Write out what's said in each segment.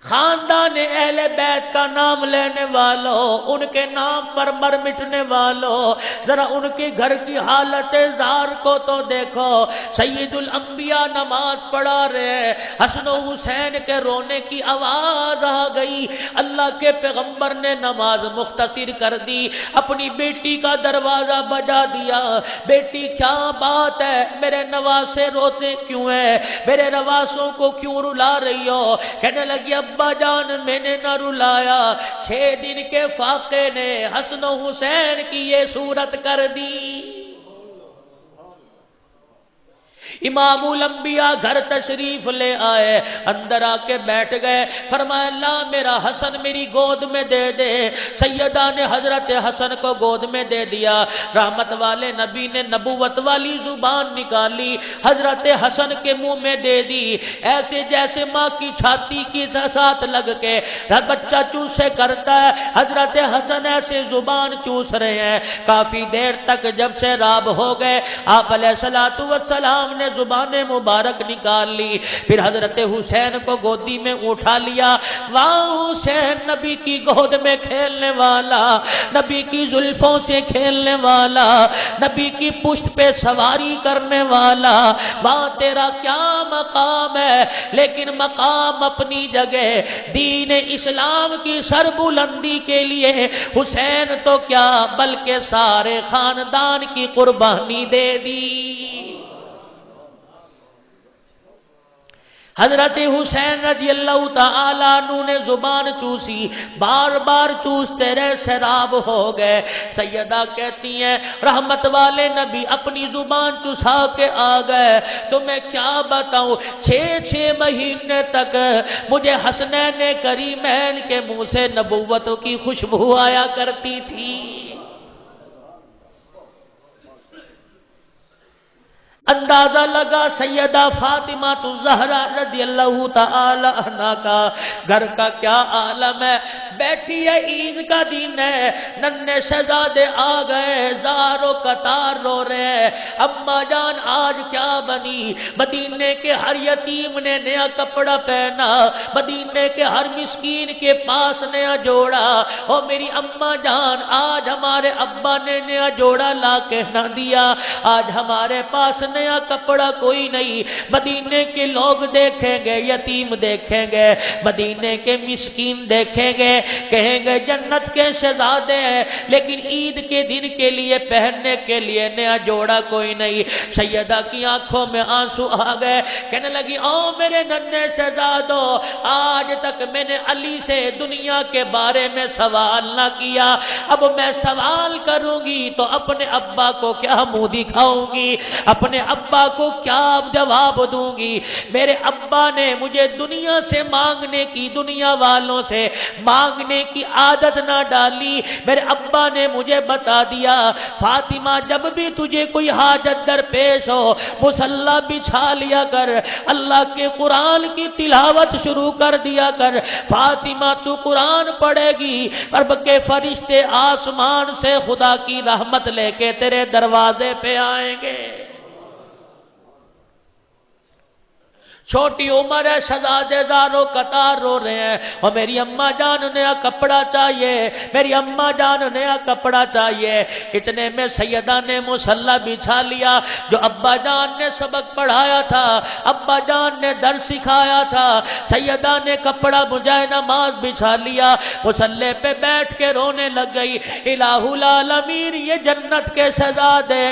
خاندان اہل بیت کا نام لینے والوں، ان کے نام پر مر مٹنے والوں، ذرا ان کے گھر کی حالت زار کو تو دیکھو۔ سید الانبیاء نماز پڑھا رہے، حسن و حسین کے رونے کی آواز آ گئی، اللہ کے پیغمبر نے نماز مختصر کر دی، اپنی بیٹی کا دروازہ بجا دیا۔ بیٹی کیا بات ہے، میرے نواسے روتے کیوں ہیں، میرے نواسوں کو کیوں رلا رہی ہو؟ کہنے لگی ابا جان میں نے نہ رلایا، 6 دن کے فاقے نے حسن و حسین کی یہ صورت کر دی۔ امام الانبیاء گھر تشریف لے آئے، اندر آ کے بیٹھ گئے، فرمایا لا میرا حسن میری گود میں دے دے۔ سیدہ نے حضرت حسن کو گود میں دے دیا۔ رحمت والے نبی نے نبوت والی زبان نکالی، حضرت حسن کے منہ میں دے دی، ایسے جیسے ماں کی چھاتی کی ساتھ لگ کے بچہ چوسے کرتا ہے، حضرت حسن ایسے زبان چوس رہے ہیں۔ کافی دیر تک جب سے راب ہو گئے، آپ علیہ الصلوۃ والسلام نے زبان مبارک نکال لی، پھر حضرت حسین کو گودی میں اٹھا لیا۔ واہ حسین، نبی کی گود میں کھیلنے والا، نبی کی زلفوں سے کھیلنے والا، نبی کی پشت پہ سواری کرنے والا، واہ تیرا کیا مقام ہے۔ لیکن مقام اپنی جگہ، دین اسلام کی سربلندی کے لیے حسین تو کیا بلکہ سارے خاندان کی قربانی دے دی۔ حضرت حسین رضی اللہ تعالیٰ عنہ نے زبان چوسی، بار بار چوستے رہے، شراب ہو گئے۔ سیدہ کہتی ہیں رحمت والے نبی اپنی زبان چسا کے آ گئے، تو میں کیا بتاؤں، 6 مہینے تک مجھے حسنین کریمین کے منہ سے نبوت کی خوشبو آیا کرتی تھی۔ اندازہ لگا سیدہ فاطمہ الزہرا رضی اللہ تعالی عنہا کا گھر کا کیا عالم ہے۔ بیٹھی ہے، عید کا دن ہے، ننھے شہزادے آ گئے، زار و قطار رو رہے ہیں، اما جان آج کیا بنی؟ مدینے کے ہر یتیم نے نیا کپڑا پہنا، مدینے کے ہر مسکین کے پاس نیا جوڑا۔ او میری اما جان، آج ہمارے ابا نے نیا جوڑا لا کے نہ دیا، آج ہمارے پاس نیا کپڑا کوئی نہیں۔ مدینے کے لوگ دیکھیں گے، یتیم دیکھیں گے، مدینے کے مسکین دیکھیں گے، کہیں گے جنت کے شہزادے ہیں، لیکن عید کے دن کے لیے پہننے کے لیے نیا جوڑا کوئی نہیں۔ سیدہ کی آنکھوں میں آنسو آ گئے، کہنے لگی او میرے ننھے شہزادوں، آج تک میں نے علی سے دنیا کے بارے میں سوال نہ کیا، اب میں سوال کروں گی تو اپنے ابا کو کیا منہ دکھاؤں گی، اپنے ابا کو کیا جواب دوں گی؟ میرے ابا نے مجھے دنیا سے مانگنے کی، دنیا والوں سے مانگنے کی عادت نہ ڈالی۔ میرے ابا نے مجھے بتا دیا فاطمہ جب بھی تجھے کوئی حاجت درپیش ہو، مصلی بچھا لیا کر، اللہ کے قرآن کی تلاوت شروع کر دیا کر۔ فاطمہ تو قرآن پڑھے گی، رب کے فرشتے آسمان سے خدا کی رحمت لے کے تیرے دروازے پہ آئیں گے۔ چھوٹی عمر ہے، شہزادے زارو قطار رو رہے ہیں، اور میری اماں جان نیا کپڑا چاہیے، میری اماں جان نیا کپڑا چاہیے۔ اتنے میں سیدہ نے مصلی بچھا لیا، جو ابا جان نے سبق پڑھایا تھا، ابا جان نے درس سکھایا تھا۔ سیدہ نے کپڑا بجائے نماز بچھا لیا، مصلی پہ بیٹھ کے رونے لگ گئی۔ الہ العالمین، یہ جنت کے شہزادے،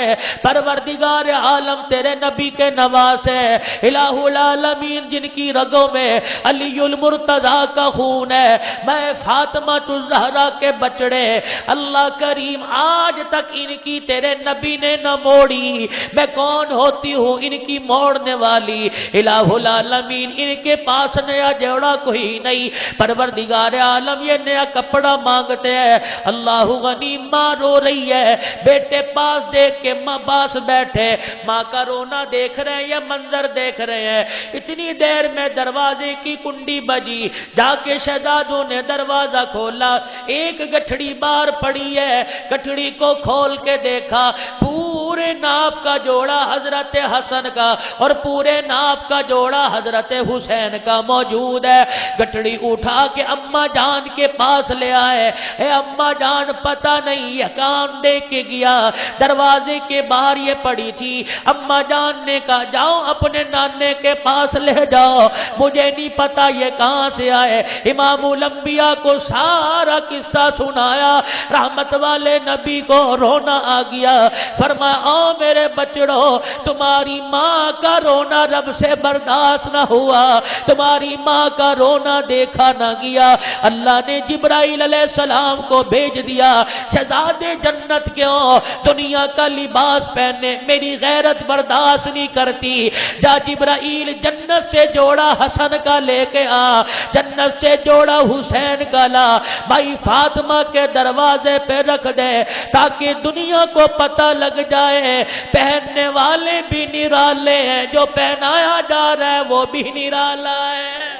پروردگار عالم تیرے نبی کے نواسے، الہ العالمین جن کی رگوں میں علی المرتضی کا خون ہے، میں فاطمہ الزہرا کے بچڑے، اللہ کریم آج تک ان کی تیرے نبی نے نہ موڑی، میں کون ہوتی ہوں ان کی موڑنے والی؟ الہ العالمین ان کے پاس نیا جوڑا کوئی نہیں، پروردگار عالم یہ نیا کپڑا مانگتے ہیں۔ اللہ غنی، ماں رو رہی ہے، بیٹے پاس دیکھ کے ماں پاس بیٹھے، ماں کا رونا دیکھ رہے ہیں، یہ منظر دیکھ رہے ہیں۔ اتنی دیر میں دروازے کی کنڈی بجی، جا کے شہزادوں نے دروازہ کھولا، ایک گٹھڑی باہر پڑی ہے، گٹھڑی کو کھول کے دیکھا، پورے پورے ناپ کا جوڑا حضرت حسن کا اور پورے ناپ کا جوڑا حضرت حسین کا موجود ہے۔ گٹڑی اٹھا کے اماں جان کے پاس لے آئے۔ اے اماں جان پتہ نہیں یہ کام دے کے گیا، دروازے کے باہر یہ پڑی تھی۔ اماں جان نے کہا جاؤ اپنے نانے کے پاس لے جاؤ، مجھے نہیں پتا یہ کہاں سے آئے۔ امام الانبیاء کو سارا قصہ سنایا۔ رحمت والے نبی کو رونا آ گیا۔ فرمایا او میرے بچڑو، تمہاری ماں کا رونا رب سے برداشت نہ ہوا، تمہاری ماں کا رونا دیکھا نہ گیا۔ اللہ نے جبرائیل علیہ السلام کو بھیج دیا، شہزادے جنت کیوں دنیا کا لباس پہنے، میری غیرت برداشت نہیں کرتی، جا جبرائیل جنت سے جوڑا حسن کا لے کے آ، جنت سے جوڑا حسین کا لا، بھائی فاطمہ کے دروازے پہ رکھ دے تاکہ دنیا کو پتہ لگ جائے پہننے والے بھی نرالے ہیں، جو پہنایا جا رہا ہے وہ بھی نرالا ہے۔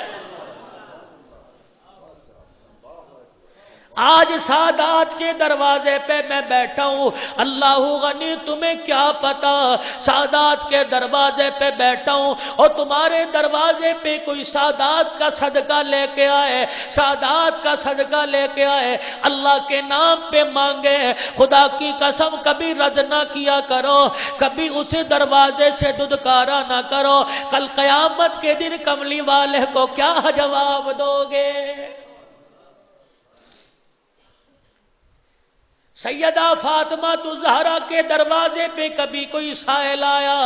آج سادات کے دروازے پہ میں بیٹھا ہوں، اللہ غنی تمہیں کیا پتا، سادات کے دروازے پہ بیٹھا ہوں اور تمہارے دروازے پہ کوئی سادات کا صدقہ لے کے آئے، سادات کا صدقہ لے کے آئے، اللہ کے نام پہ مانگے، خدا کی قسم کبھی رد نہ کیا کرو، کبھی اسے دروازے سے ددکارا نہ کرو، کل قیامت کے دن کملی والے کو کیا جواب دو گے؟ سیدہ فاطمہ الزہرا کے دروازے پہ کبھی کوئی سائل آیا،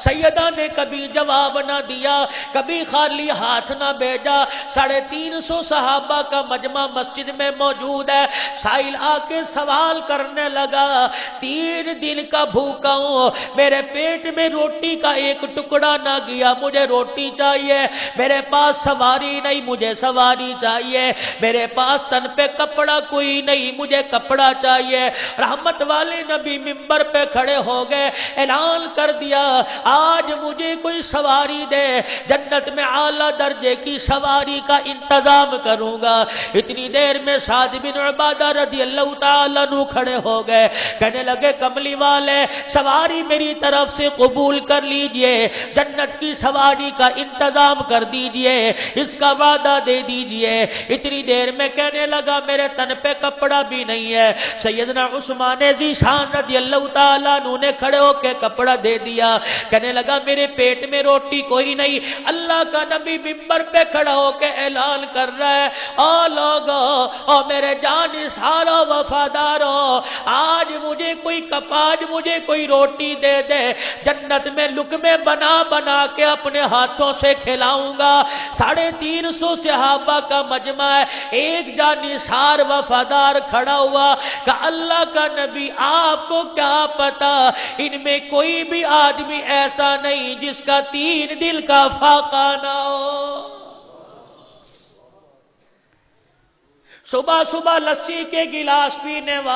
سیدہ نے کبھی جواب نہ دیا، کبھی خالی ہاتھ نہ بھیجا۔ 350 صحابہ کا مجمع مسجد میں موجود ہے، سائل آ کے سوال کرنے لگا، 3 دن کا بھوکا ہوں، میرے پیٹ میں روٹی کا ایک ٹکڑا نہ گیا، مجھے روٹی چاہیے، میرے پاس سواری نہیں، مجھے سواری چاہیے، میرے پاس تن پہ کپڑا کوئی نہیں، مجھے کپڑا چاہیے۔ رحمت والے نبی منبر پہ کھڑے ہو گئے، اعلان کر دیا آج مجھے کوئی سواری دے، جنت میں اعلیٰ درجے کی سواری کا انتظام کروں گا۔ اتنی دیر میں سعد بن عبادہ رضی اللہ تعالیٰ عنہ کھڑے ہو گئے، کہنے لگے کملی والے سواری میری طرف سے قبول کر لیجئے، جنت کی سواری کا انتظام کر دیجئے، اس کا وعدہ دے دیجئے۔ اتنی دیر میں کہنے لگا میرے تن پہ کپڑا بھی نہیں ہے۔ سیدنا عثمان ذی شان رضی اللہ تعالیٰ عنہ نے کھڑے ہو کے کپڑا دے دیا، کہنے لگا میرے پیٹ میں روٹی کوئی نہیں۔ اللہ کا نبی منبر پہ کھڑا ہو کے اعلان کر رہا ہے، او لوگو او میرے جانثارو وفادارو، آج مجھے کوئی روٹی دے دے، جنت میں لقمے بنا بنا کے اپنے ہاتھوں سے کھلاؤں گا۔ 350 صحابہ کا مجمع ہے، ایک جانثار وفادار کھڑا ہوا کہ اللہ کا نبی آپ کو کیا پتا ان میں کوئی بھی آدمی ایسا نہیں جس کا 3 دل کا فاقہ نہ ہو۔ صبح صبح لسی کے گلاس پینے والا